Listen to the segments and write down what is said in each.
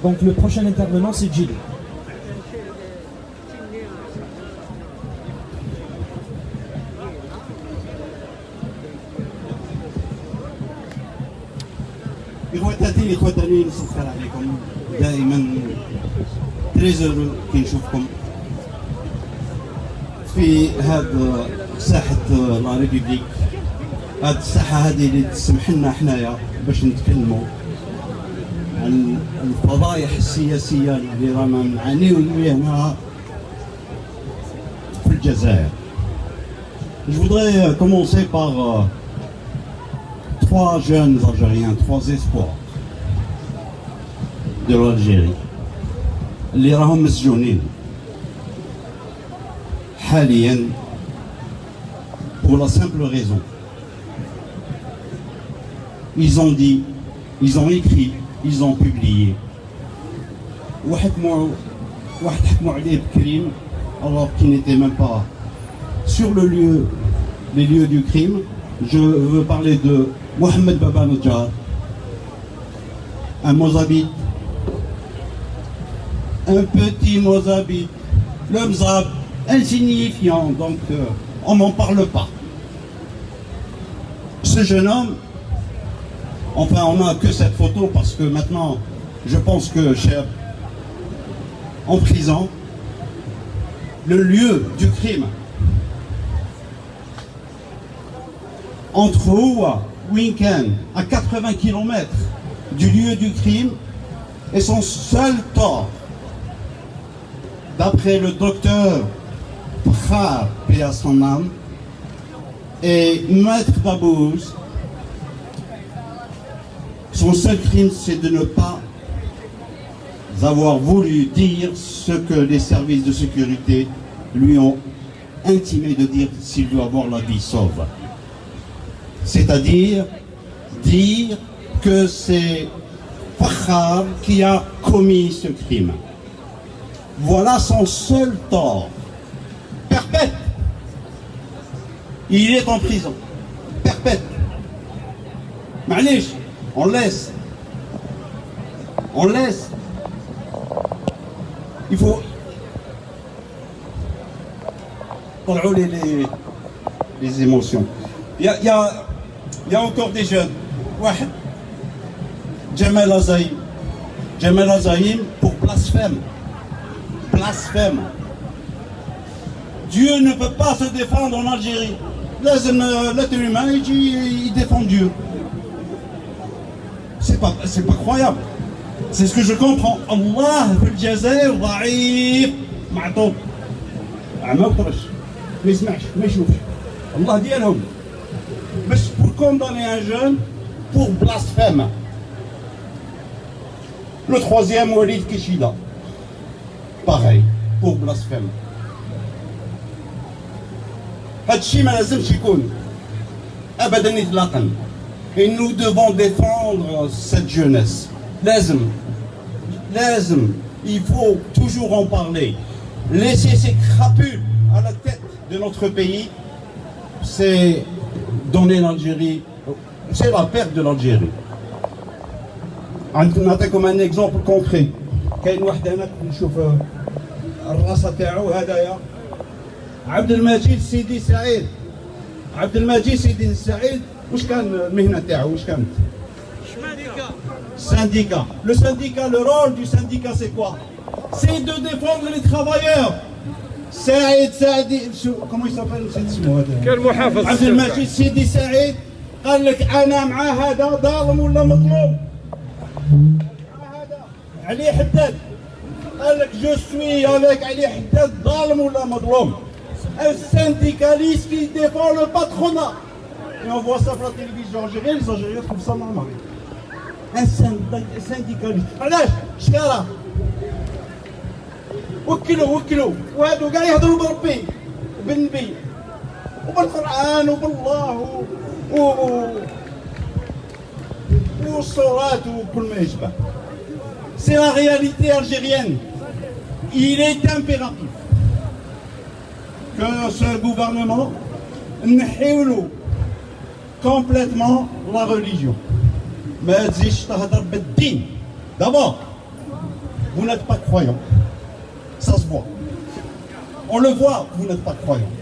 Donc le prochain intervenant c'est Gilles. إخوتاني نسخر عليكم دائما تريزر كي نشوفكم في هذا ساحة لا ريبوبليك. هذه الساحة هذه اللي تسمح لنا حنايا باش نتكلموا عن الفضايح السياسية اللي رانا نعانيو منها في الجزائر. Je voudrais commencer par trois jeunes Algériens, trois espoirs de l'Algérie اللي راهم مسجونين حاليا pour la simple raison. Ils ont dit, ils ont écrit, ils ont publié. واحد حكموا عليه بكريم alors qu'il n'était même pas sur les lieux du crime. Je veux parler de Mohamed Baba Nadjar, un Mozabite, un petit Mozabite, le Mzab, insignifiant, donc on n'en parle pas. Ce jeune homme, enfin on n'a que cette photo parce que maintenant je pense que en prison, le lieu du crime, entre Oua, Winken, à 80 km du lieu du crime, est son seul tort. D'après le docteur Khar, paix à son âme, et Maître Dabouz, son seul crime, c'est de ne pas avoir voulu dire ce que les services de sécurité lui ont intimé de dire s'il veut avoir la vie sauve. C'est-à-dire dire que c'est Fakhar qui a commis ce crime. Voilà son seul tort. Perpète. Il est en prison. Perpète. Ma'lish, on laisse. On laisse. Il faut... les émotions. Il y a encore des jeunes. Wahed, Jamal Azaïm. Jamal Azaïm pour blasphème. Blasphème. Dieu ne peut pas se défendre en Algérie. L'être humain, il défend Dieu. C'est pas croyable. C'est ce que je comprends. Allah في الجزائر ضعيف معطوب. ما يقدرش ما يسمعش ما يشوفش. الله ديالهم. Pour condamner un jeune pour blasphème. Le troisième, Walid Kishida. Pareil, pour blasphème. هادشي ما لازمش يكون ابدا اطلاقا. Et nous devons défendre cette jeunesse. Lazim, il faut toujours en parler. Laisser ces crapules à la tête de notre pays, c'est donner l'Algérie, c'est la perte de l'Algérie. نعطيكم un exemple concret. كاين واحد هنا نشوف الراسه تاعو هدايا عبد المجيد سيدي سعيد. عبد المجيد سيدي سعيد واش كان المهنه تاعو واش كانت؟ syndicat. Le syndicat, le rôle du syndicat c'est quoi? C'est de défendre les travailleurs. سعيد comment il s'appelle نسيت اسمه هذا كان محافظ عبد المجيد سيدي سعيد قال لك انا مع هذا ظالم ولا مظلوم. مع هذا علي حداد قال لك جو سوي avec علي حداد ظالم ولا مظلوم. Un syndicaliste qui défend le patronat. Et on voit ça sur la télévision algérienne, les Algériens trouvent ça normal. Un syndicaliste. علاش؟ شكارة. وكلوا وهادو كاع يهضروا بربي وبالنبي وبالقرآن وبالله والصورات وكل ما يشبه. C'est la réalité algérienne. Il est impératif que ce gouvernement نحيولو complètement la religion. ما تزيدش تهضر بالدين. D'abord, vous n'êtes pas croyant. Ça se voit. On le voit, vous n'êtes pas croyant.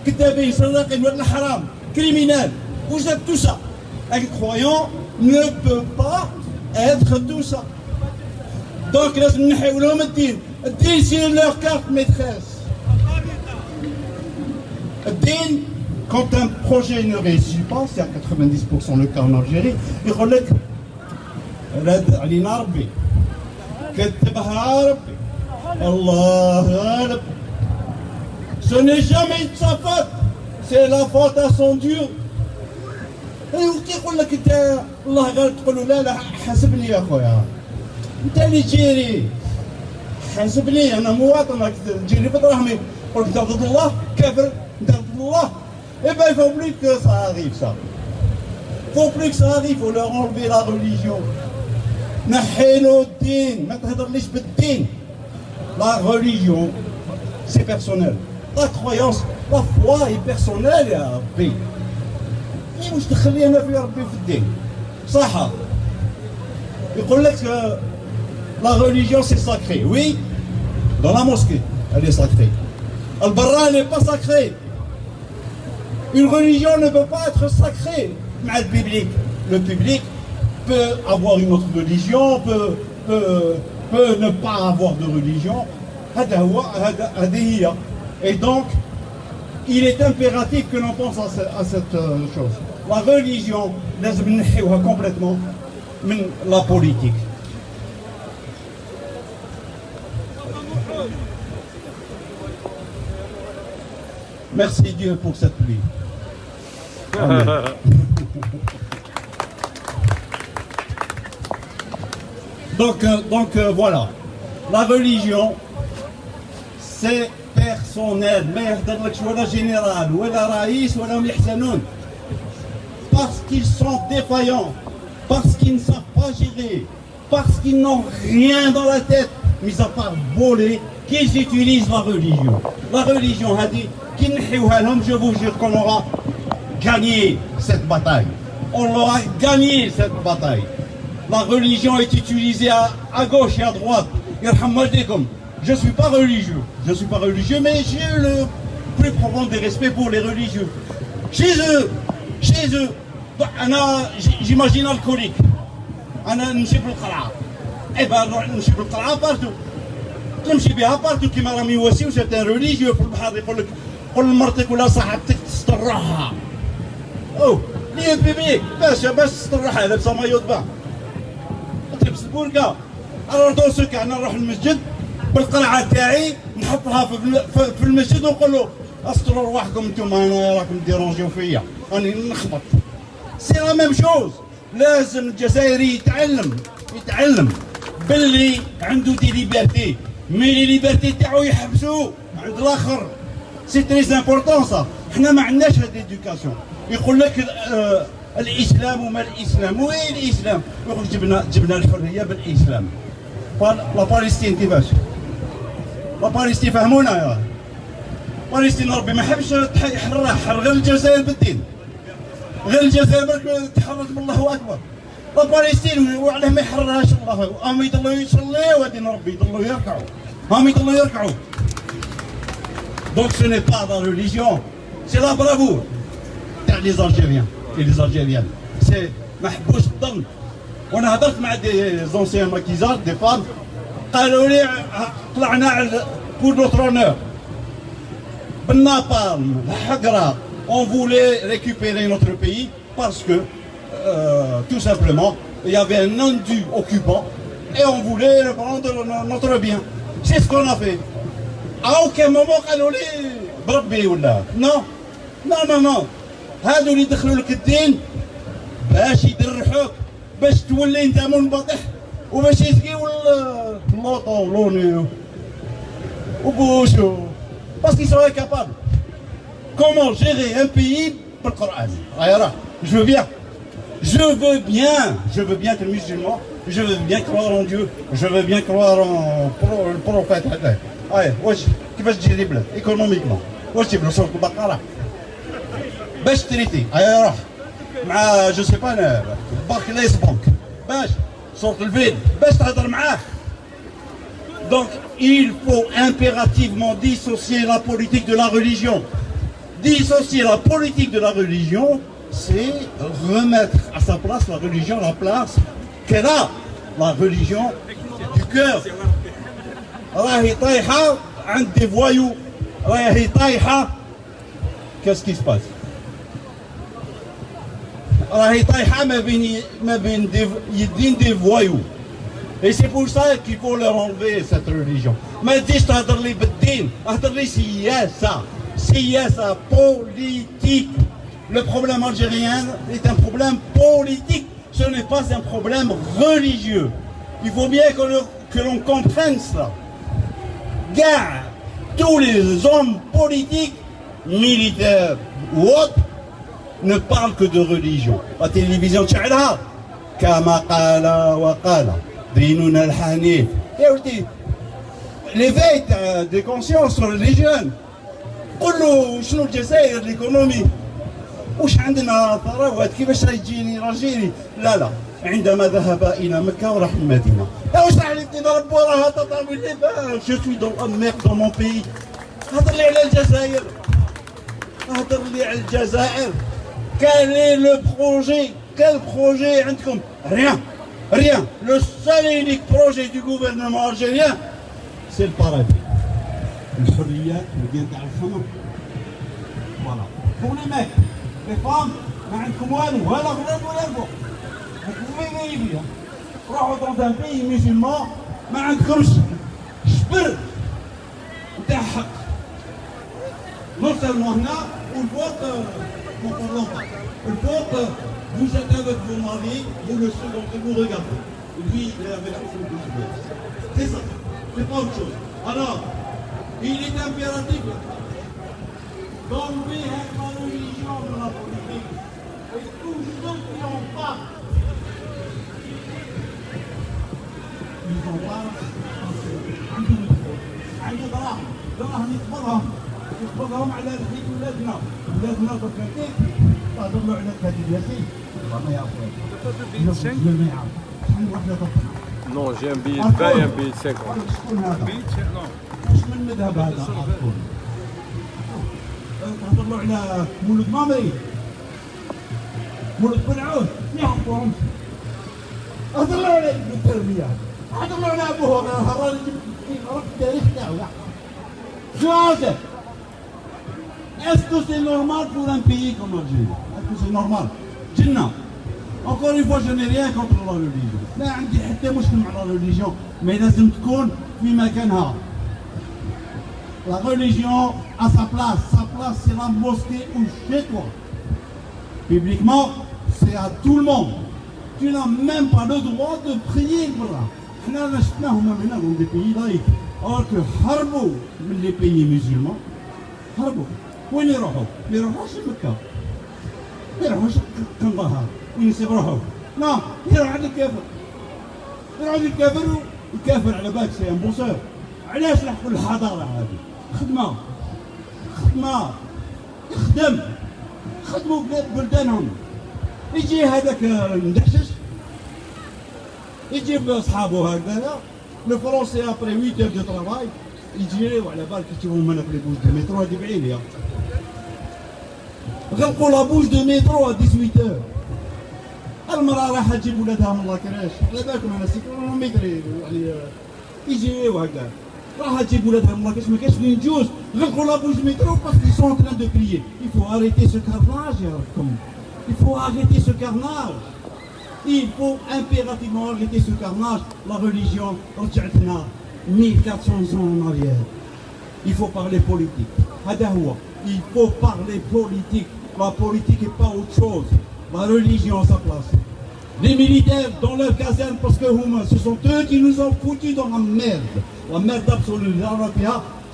كتابي سرق الحرام criminel. Vous êtes tout ça. Un croyant ne peut pas être tout ça. Donc لازم نحيو لهم الدين. الدين c'est leur carte maîtresse. الدين quand un projet ne réussit pas, c'est à 90% le cas en Algérie, يقول لك رد علينا ربي كتبها ربي الله غالب. Ce n'est jamais de sa faute, c'est la faute à son Dieu. وكي يقول لك انت الله غالب تقول له لا لا حاسبني يا خويا انت اللي تجيري حاسبني انا مواطن تجيري بدراهمي يقول لك انت ضد الله كافر انت ضد الله. Eh bien, il ne faut plus que ça arrive, ça. Il ne faut plus que ça arrive, il faut leur enlever la religion. La religion, c'est personnel. La croyance, la foi est personnelle, يا ربي. واش تخلي انا في ربي في الدين؟ صح. يقول لك la religion c'est sacré. Oui, dans la mosquée, elle est sacrée. البرا elle n'est pas sacrée. Une religion ne peut pas être sacrée. Mais le public peut avoir une autre religion, peut ne pas avoir de religion. Et donc, il est impératif que l'on pense à cette chose. La religion, لازم نحيوها complètement من la politique. Merci Dieu pour cette pluie. Donc voilà, la religion c'est personnel. ما يهضرلكش ولا général ولا رئيس ولا هم يحزنون parce qu'ils sont défaillants, parce qu'ils ne savent pas gérer, parce qu'ils n'ont rien dans la tête mis à part voler, qu'ils utilisent la religion. La religion a dit qu'ils نحيوها لهم. Je vous jure qu'on aura gagné cette bataille. On aura gagné cette bataille. La religion est utilisée à gauche et à droite. Je ne suis pas religieux. Je ne suis pas religieux, mais j'ai le plus profond des respects pour les religieux. Chez eux, j'imagine alcoolique. نمشي بالقرعة. Eh ben, نمشي بالقرعة partout. تمشي بها partout كيما راهم يواسيو c'est un religieux في البحر يقول لك قول لمرتك ولا صاحبتك تسترحها. أوه ليه بيبيك باش تسترحها لابسة مايو دبا تلبس البوركا. alors dans ce cas نروح المسجد بالقرعة تاعي نحطها في المسجد ونقول له استروا رواحكم انتم انا راكم ديرونجيو فيا راني نخبط. سي لا ميم شوز. لازم الجزائري يتعلم باللي عنده دي ليبرتي مي لي ليبرتي تاعو يحبسوه عند الاخر. سي تري امبورطون صا. حنا ما عندناش هاد ليدوكاسيون. يقول لك الاسلام وما الاسلام وين الاسلام يقول جبنا الحريه بالاسلام. لا بالستين كيفاش؟ لا بالستين فهمونا يا بالستين ربي ما حبش يحررها. حر غير الجزائر بالدين. غير الجزائر تحررت بالله اكبر. لا بالستين وعلاه ما يحررهاش الله. هم يضلوا يصليوا ودين ربي يضلوا يركعوا. هم يضلوا يركعوا. Donc ce n'est pas la religion, c'est la bravoure. Les Algériens et les Algériennes. C'est محبوس الظن. وانا هضرت مع دي زونسيان ماكيزات دي فام قالوا لي طلعنا pour notre honneur بالنابالم الحقرة. On voulait récupérer notre pays parce que tout simplement il y avait un indu occupant et on voulait prendre notre bien. C'est ce qu'on a fait. À aucun moment قالوا لي بربي ولا non non non non. هادو اللي يدخلوا لك الدين باش يدرحوك باش تولي انت منبطح وباش يسقيو اللوطو ولوني وبوشو parce qu'ils sont incapables. Comment gérer un pays بالقرآن؟ راه je veux bien être musulman, je veux bien croire en Dieu, je veux bien croire en le prophète هذا. واش كيفاش تجيري بلاد ايكونوميكمون؟ واش تجيب له سوره البقره باش تريتي؟ روح مع جو سي با Barclays Bank باش صوت الفيل باش تهضر معاه. Donc il faut impérativement dissocier la politique de la religion. Dissocier la politique de la religion, c'est remettre à sa place la religion, la place qu'elle a, la religion du cœur. راهي طايحة عند des voyous, راهي طايحة. Qu'est-ce qui se passe? راهي طايحة ما بين des voyous. Et c'est pour ça qu'il faut leur enlever cette religion. ما تجيش تهضر لي بالدين، اهضر لي سياسة. سياسة politique. Le problème algérien est un problème politique. Ce n'est pas un problème religieux. Il faut bien que l'on comprenne cela. Gars, tous les hommes politiques, militaires ou autres, ne parlent que de religion. La télévision تشعلها كما قال وقال ديننا الحنيف. L'éveil des consciences religieusses. قل له شنو الجزائر الايكونومي؟ وش عندنا ثروات كيفاش يجيني راجيني؟ لا عندما ذهب الى مكه وراح المدينه. واش راح يبدي ربي راه تطاوي لي جو سوي دون امير دون مون بيي. هضر لي على الجزائر. هضر لي على الجزائر. Quel est le projet? Quel projet عندكم؟ Rien. Le seul et unique projet du gouvernement algérien, c'est le paradis. الحريات وديال تاع الخمر. Voilà. Pour les mecs, les femmes, ما عندكم والو ولا غرب ولا فوق. Vous pouvez vivre. روحوا dans un pays musulman ما عندكمش شبر نتاع حق. Non seulement هنا والفوق n'en parlons pas. Le vote, vous êtes avec vos maris, vous le second que vous regardez. Lui, il est avec son bouche. C'est ça, c'est pas autre chose. Alors, il est impératif d'enlever la religion de la politique. Et tous ceux qui en parlent, ils en parlent عندهم دراهم يقبضهم على رحيل ولادنا بالكثير تهضروا على كاتب ياسين والله ما يعرفوا ما يعرف شحال وحده تطلع. Non, j'ai un billet de 20 et un billet de 50. شكون هذا؟ واش من مذهب هذا أركون؟ تهضروا على مولود مامري مولود بن عوف ما يعرفوهمش. هضروا على التربية هضروا على أبوه هراني يعرف التاريخ تاعو. Joseph, est-ce que c'est normal pour un pays comme l'Algérie? Est-ce que c'est normal? Jannah. Encore une fois, je n'ai rien contre la religion. لا عندي حتى مشكل مع la religion, mais لازم تكون في مكانها. La religion a sa place. Sa place, c'est la mosquée ou chez toi. Publiquement, c'est à tout le monde. Tu n'as même pas le droit de prier pour là. احنا شفناهم هنا dans des pays laïcs. Alors que هربوا من les pays musulmans. هربوا. وين يروحوا؟ ما يروحوش لمكة. ما يروحوش كنظهر. وين يسيب روحوا؟ لا، يروح عند الكافر. يروح عند الكافر والكافر على بالك سي ان بوسور. علاش لحقوا الحضارة هذه؟ خدمة. يخدم. خدموا بلدانهم. يجي هذاك المدحشش يجيب اصحابه هكذا. Le français après 8 heures de travail, يجيو على بالك يشوفهم هنا في البوش دو مترو هذه بعينيها. غلقوا لا بوش دو مترو 18 heures. المرأة راح تجيب ولادها من لاكراش، على بالكم انا متري يعني يجيو هكذا. راح تجيب ولادها من لاكراش ما كاينش فين يجوز، غلقوا لا بوش دو مترو parce qu'ils sont en train de crier. Il faut arrêter ce carnage يا ربكم. Il faut arrêter ce carnage. Il faut impérativement arrêter ce carnage. La religion, رجعتنا 1400 ans en arrière. Il faut parler politique. هذا هو. Il faut parler politique. La politique n'est pas autre chose. La religion a sa place. Les militaires dans leur caserne, parce que ce sont eux qui nous ont foutus dans la merde. La merde absolue.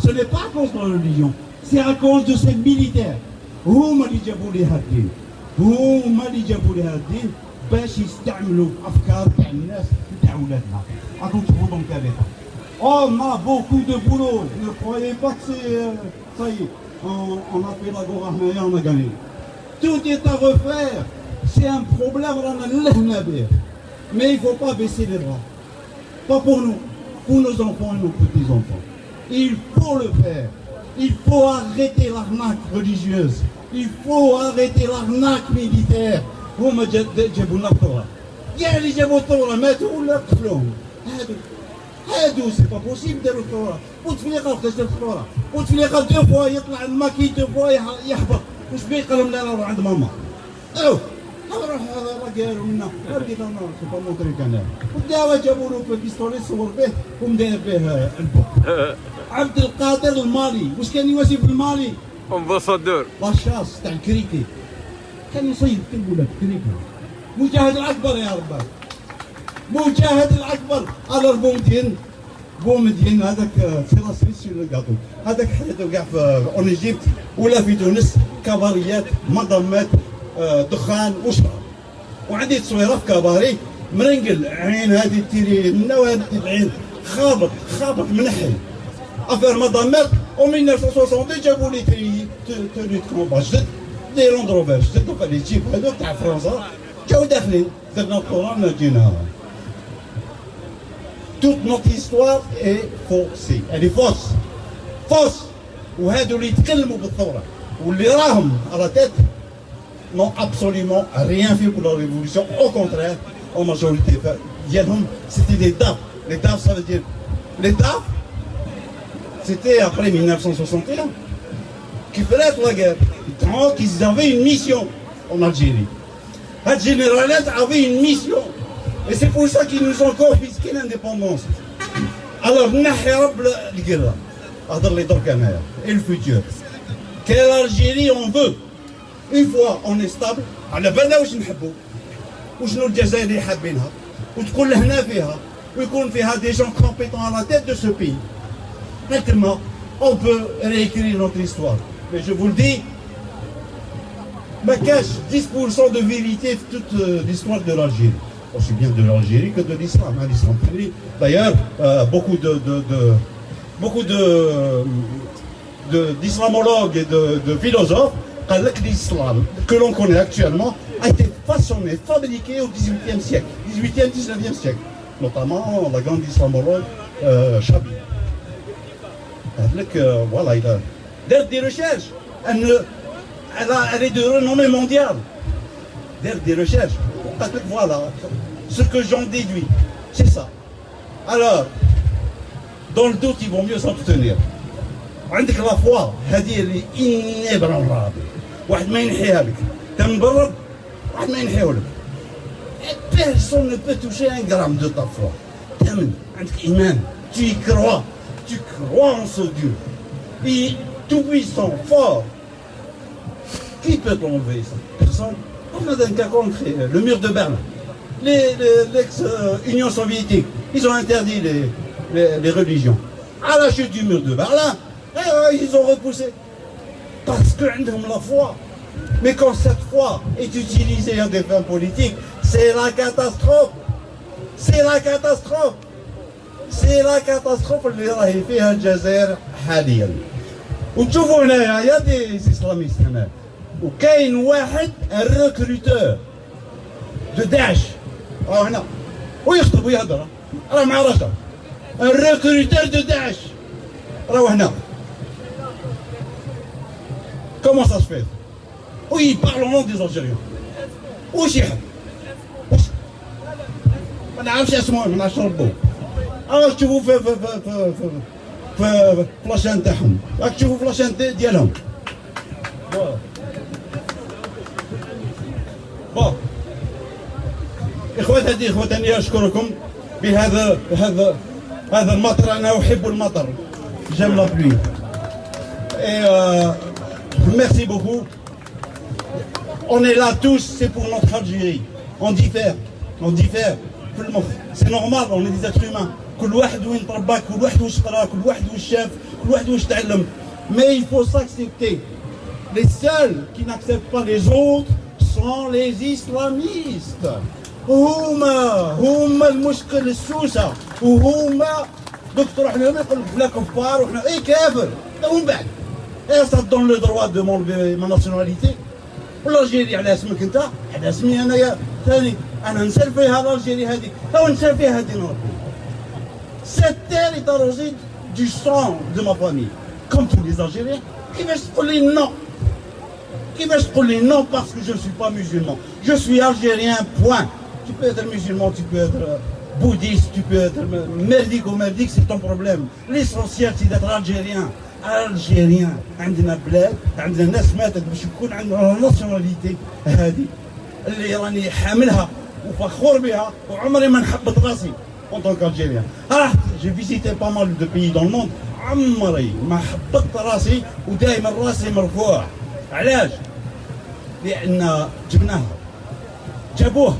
Ce n'est pas à cause de la religion. C'est à cause de ces militaires. هما اللي جابوا لي هذا الدين. هما اللي جابوا لي هذا الدين. باش يستعملوا افكار تاع الناس تاع ولادنا. راكم تشوفوا دونك كارثه. On a beaucoup de boulot. Ne croyez pas que c'est ça y est. On a fait la Gora, on a gagné. Tout est à refaire. c'est un problème, mais il ne faut pas baisser les bras. Pas pour nous, pour nos enfants et nos petits-enfants. Il faut le faire. Il faut arrêter l'arnaque religieuse. Il faut arrêter l'arnaque militaire. هما جابوا لنا الثورة. كاع اللي جابوا الثورة ماتوا ولا قتلوهم. هادو سي با بوسيبل داروا الثورة. بوتفليقة وقتاش دار الثورة. بوتفليقة دو فوا يطلع الماكي دو فوا يحبط. واش بيه قال لهم لا نروح عند ماما. هذا راه قالوا لنا بديت انا سي با مونطري كان وداوا جابوا له بيستولي صور به ومداير به البوك. عبد القادر المالي واش كان يواسي في المالي؟ امباسادور لاشاس تاع الكريكي كان يصيد كلب ولا كريكي. مجاهد الاكبر يا ربي مجاهد الاكبر على بومدين هذاك سي لا سويس ولا كاطو هذاك حياته كاع في اون ايجيبت ولا في تونس كباريات مضمات دخان وشرب. وعندي تصويره في كباري مرنقل عين هذه تيري منا وهذه العين خابط منحي افير مضمات و 1960 جابوا لي توني كومبا جدد دي روند روفر جدد دوكا لي جيب هذوك تاع فرنسا جاو داخلين درنا القران جينا. Toute notre histoire est faussée, elle est fausse. وهادو اللي يتكلموا بالثوره واللي راهم على تيت n'ont absolument rien fait pour la révolution. Au contraire, en majorité, c'était des DAF. Les DAF, ça veut dire... Les DAF, c'était après 1961, qui faisaient la guerre. Donc, ils avaient une mission en Algérie. La généralette avait une mission. Et c'est pour ça qu'ils nous ont confisqué l'indépendance. Alors, نحرب القرة. هذا اللي درك أنايا. Et le futur. Quelle Algérie on veut? Une fois on est stable على بالنا واش نحبوا وشنو الجزائر اللي حابينها وتكون لهنا فيها ويكون فيها دي جون كومبيتون على تيت دو سو بي. Maintenant on peut réécrire notre histoire. Mais je vous le dis, ما كاش 10% de vérité في toute l'histoire de l'Algérie. Aussi bien de l'Algérie que de l'islam. L'islam. D'ailleurs, beaucoup d'islamologues et de philosophes l'islam que l'on connaît actuellement a été façonné, fabriqué au XVIIIe siècle, 18e, 19e siècle, notamment la grande islamologue Chabi. Voilà, il a des recherches, elle est de renommée mondiale. Des recherches. Voilà, ce que j'en déduis, c'est ça. Alors, dans le doute, il vaut mieux s'abstenir. عندك لا فوا هذه اللي inébranlable واحد ما ينحيها لك تنبرد واحد ما ينحيه لك. Personne ne peut toucher un gramme de ta foi. تامن عندك إيمان. Tu y crois. Tu crois en ce Dieu. Il est tout puissant, fort. Qui peut t'enlever ça? Personne. On a un cas concret, le mur de Berlin. L'ex-Union soviétique, ils ont interdit les religions. À la chute du mur de Berlin, ils ont repoussé. Parce qu'ils ont la foi. Mais quand cette foi est utilisée à des fins politiques, c'est la catastrophe. C'est la catastrophe. C'est la catastrophe اللي راهي فيها الجزائر حاليا. وتشوفوا هنايا يا دي اسلاميست هنا. وكاين واحد الريكروتور دو داعش هنا ويخطب ويهضر راه مع رجل الريكروتور دو داعش راهو هنا. Comment ça se fait? Oui, il parle au nom des Algériens. واش يحب؟ ما نعرفش اسمه ما نعرفش نربوه. راك تشوفوا في فلاشان تاعهم راك تشوفوا فلاشان ديالهم. بون إخوتني أشكركم بهذا المطر. أنا أحب المطر. J'aime la pluie. Et merci beaucoup. On est là tous, c'est pour notre Algérie. On diffère. C'est normal, on est des êtres humains. كل واحد وين تربى، كل واحد واش قرا، كل واحد واش شاف، كل واحد واش تعلم. Mais il faut s'accepter. Les seuls qui n'acceptent pas les autres sont les islamistes. هما المشكل السوسه وهما دوك تروح لهم يقول لك لا كفار وحنا كافر. ومن بعد ça te donne le droit de m'enlever ma nationalité. والالجيري على اسمك انت على اسمي انايا ثاني انا نسال فيها الالجيري هذه او نسال فيها هذه نربي. Cette terre est arrosée du sang de ma famille, comme tous les Algériens. كيفاش تقول لي non? كيفاش تقول لي non parce que je ne suis pas musulman? Je suis algérien, point. Tu peux être musulman, tu peux être bouddhiste, tu peux être merdique ou merdique, c'est ton problème. L'essentiel c'est d'être algérien. algérien. عندنا بلاد، عندنا ناس ماتت باش يكون عندنا الناسيوناليتي هذه اللي راني حاملها وفخور بها وعمري ما نحبط راسي en tant qu'Algérien. J'ai visité pas mal de pays dans le monde. عمري ما حبطت راسي ودائما راسي مرفوع. علاش؟ لأن جبناها جابوها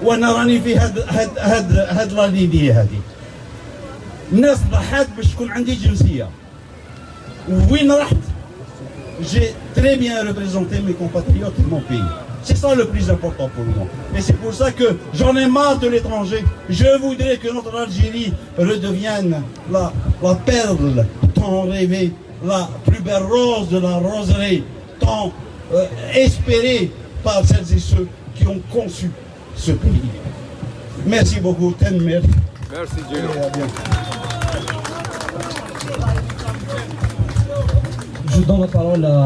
وانا راني في هاد لا لينيه هذه. الناس ضحات باش تكون عندي جنسيه. وين رحت؟ J'ai très bien représenté mes compatriotes et mon pays. C'est ça le plus important pour moi. Et c'est pour ça que j'en ai marre de l'étranger. Je voudrais que notre Algérie redevienne la perle tant rêvée, la plus belle rose de la roseraie, tant espérée par celles et ceux qui ont conçu ce pays. Merci beaucoup, Tenmer. Merci Gino. Et à bientôt. Je donne la parole à